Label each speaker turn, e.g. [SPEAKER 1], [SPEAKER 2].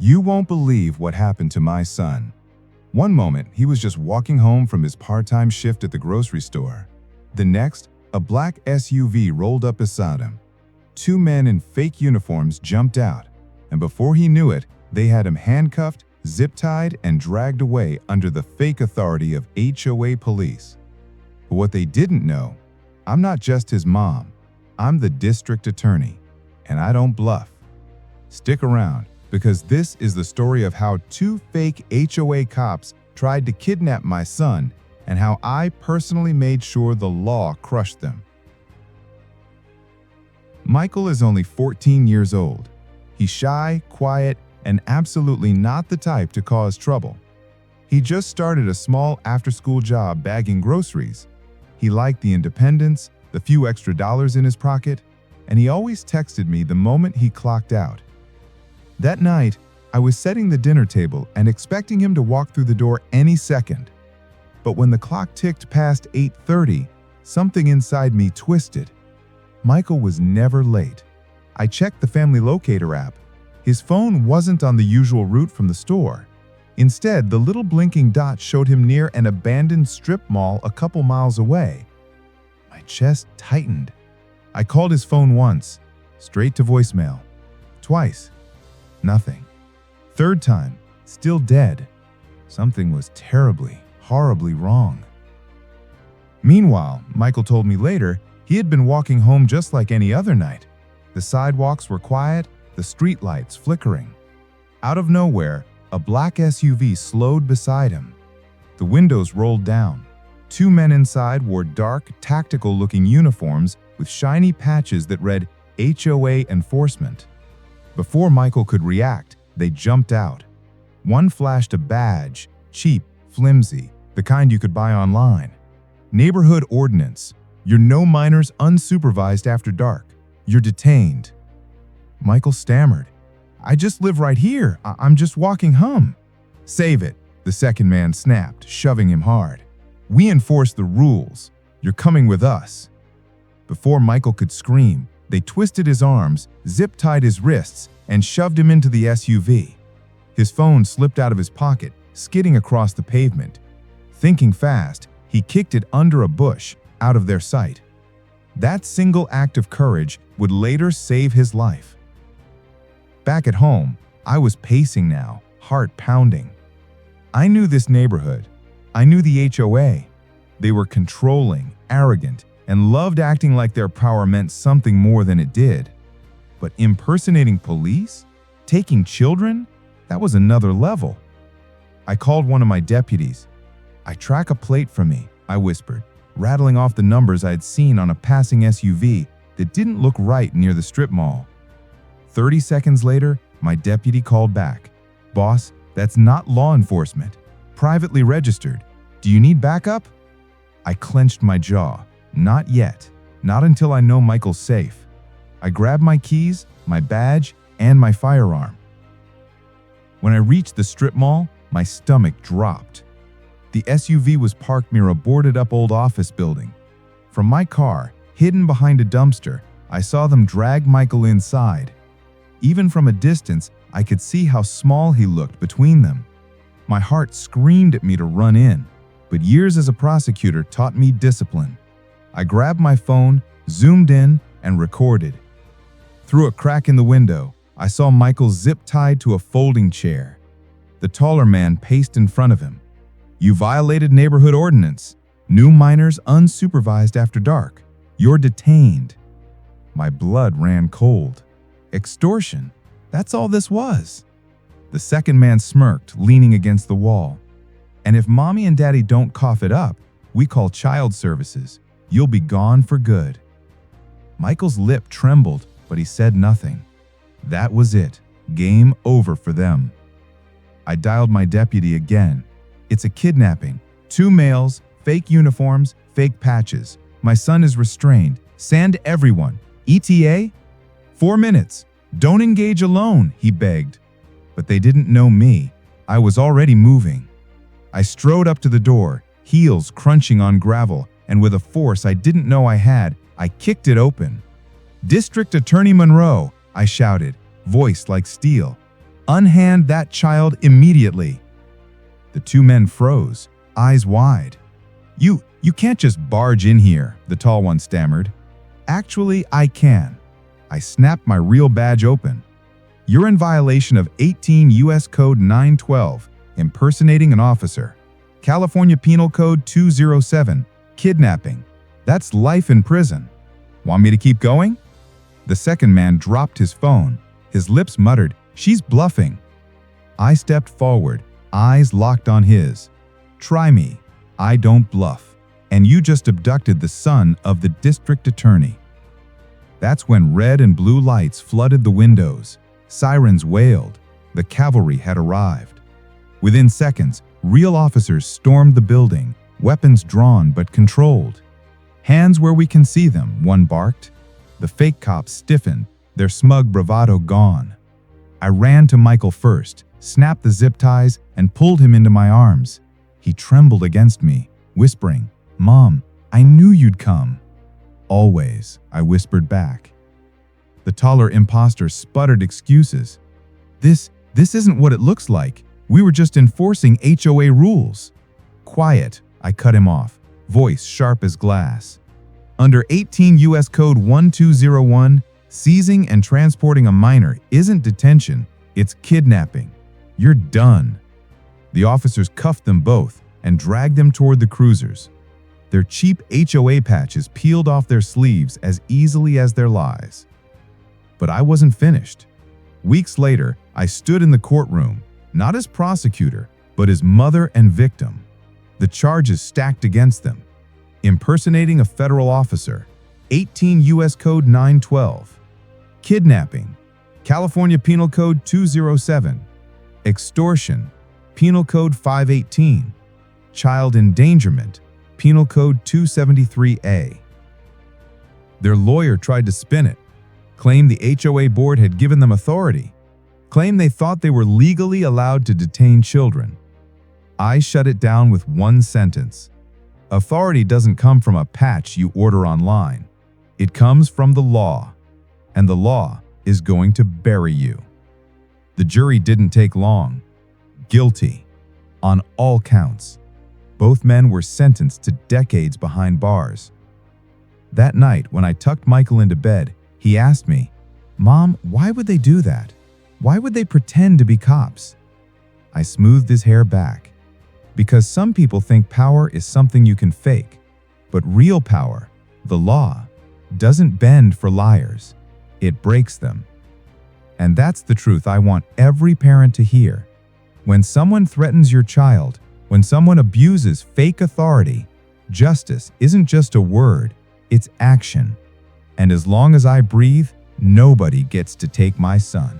[SPEAKER 1] You won't believe what happened to my son. One moment, he was just walking home from his part-time shift at the grocery store. The next, a black SUV rolled up beside him. Two men in fake uniforms jumped out, and before he knew it, they had him handcuffed, zip-tied, and dragged away under the fake authority of HOA police. But what they didn't know, I'm not just his mom. I'm the district attorney, and I don't bluff. Stick around, because this is the story of how two fake HOA cops tried to kidnap my son and how I personally made sure the law crushed them. Michael is only 14 years old. He's shy, quiet, and absolutely not the type to cause trouble. He just started a small after-school job bagging groceries. He liked the independence, the few extra dollars in his pocket, and he always texted me the moment he clocked out. That night, I was setting the dinner table and expecting him to walk through the door any second. But when the clock ticked past 8:30, something inside me twisted. Michael was never late. I checked the family locator app. His phone wasn't on the usual route from the store. Instead, the little blinking dot showed him near an abandoned strip mall a couple miles away. My chest tightened. I called his phone once, straight to voicemail. Twice, nothing. Third time, still dead. Something was terribly, horribly wrong. Meanwhile, Michael told me later, he had been walking home just like any other night. The sidewalks were quiet, the streetlights flickering. Out of nowhere, a black SUV slowed beside him. The windows rolled down. Two men inside wore dark, tactical-looking uniforms with shiny patches that read HOA Enforcement. Before Michael could react, they jumped out. One flashed a badge, cheap, flimsy, the kind you could buy online. Neighborhood ordinance. You're no minors unsupervised after dark. You're detained. Michael stammered. I just live right here. I'm just walking home. Save it, the second man snapped, shoving him hard. We enforce the rules. You're coming with us. Before Michael could scream, they twisted his arms, zip-tied his wrists, and shoved him into the SUV. His phone slipped out of his pocket, skidding across the pavement. Thinking fast, he kicked it under a bush, out of their sight. That single act of courage would later save his life. Back at home, I was pacing now, heart pounding. I knew this neighborhood. I knew the HOA. They were controlling, arrogant, and loved acting like their power meant something more than it did. But impersonating police? Taking children? That was another level. I called one of my deputies. I track a plate for me, I whispered, rattling off the numbers I had seen on a passing SUV that didn't look right near the strip mall. 30 seconds later, my deputy called back. Boss, that's not law enforcement. Privately registered. Do you need backup? I clenched my jaw. Not yet. Not until I know Michael's safe. I grabbed my keys, my badge, and my firearm. When I reached the strip mall, my stomach dropped. The SUV was parked near a boarded-up old office building. From my car, hidden behind a dumpster, I saw them drag Michael inside. Even from a distance, I could see how small he looked between them. My heart screamed at me to run in, but years as a prosecutor taught me discipline. I grabbed my phone, zoomed in, and recorded. Through a crack in the window, I saw Michael zip-tied to a folding chair. The taller man paced in front of him. You violated neighborhood ordinance. New minors unsupervised after dark. You're detained. My blood ran cold. Extortion. That's all this was. The second man smirked, leaning against the wall. And if mommy and daddy don't cough it up, we call child services. You'll be gone for good. Michael's lip trembled, but he said nothing. That was it. Game over for them. I dialed my deputy again. It's a kidnapping. 2 males, fake uniforms, fake patches. My son is restrained. Send everyone. ETA? 4 minutes. Don't engage alone, he begged. But they didn't know me. I was already moving. I strode up to the door, heels crunching on gravel, and with a force I didn't know I had, I kicked it open. District Attorney Monroe, I shouted, voice like steel. Unhand that child immediately." The two men froze, eyes wide. You can't just barge in here," the tall one stammered. "Actually, I can." I snapped my real badge open. "You're in violation of 18 U.S. Code 912, impersonating an officer. California Penal Code 207, kidnapping. That's life in prison. Want me to keep going?" The second man dropped his phone. His lips muttered, "She's bluffing." I stepped forward, eyes locked on his. "Try me. I don't bluff. And you just abducted the son of the district attorney." That's when red and blue lights flooded the windows. Sirens wailed. The cavalry had arrived. Within seconds, real officers stormed the building, weapons drawn but controlled. "Hands where we can see them," one barked. The fake cops stiffened, their smug bravado gone. I ran to Michael first, snapped the zip ties, and pulled him into my arms. He trembled against me, whispering, "Mom, I knew you'd come." "Always," I whispered back. The taller imposter sputtered excuses. This isn't what it looks like. We were just enforcing HOA rules." "Quiet," I cut him off, voice sharp as glass. "Under 18 U.S. Code 1201, seizing and transporting a minor isn't detention, it's kidnapping. You're done." The officers cuffed them both and dragged them toward the cruisers. Their cheap HOA patches peeled off their sleeves as easily as their lies. But I wasn't finished. Weeks later, I stood in the courtroom, not as prosecutor, but as mother and victim. The charges stacked against them: impersonating a federal officer, 18 U.S. Code 912; kidnapping, California Penal Code 207; extortion, Penal Code 518; child endangerment, Penal Code 273A. Their lawyer tried to spin it, claimed the HOA board had given them authority, claimed they thought they were legally allowed to detain children. I shut it down with one sentence: authority doesn't come from a patch you order online. It comes from the law, and the law is going to bury you. The jury didn't take long. Guilty on all counts. Both men were sentenced to decades behind bars. That night, when I tucked Michael into bed, he asked me, "Mom, why would they do that? Why would they pretend to be cops?" I smoothed his hair back. Because some people think power is something you can fake, but real power, the law, doesn't bend for liars. It breaks them. And that's the truth I want every parent to hear. When someone threatens your child, when someone abuses fake authority, justice isn't just a word, it's action. And as long as I breathe, nobody gets to take my son.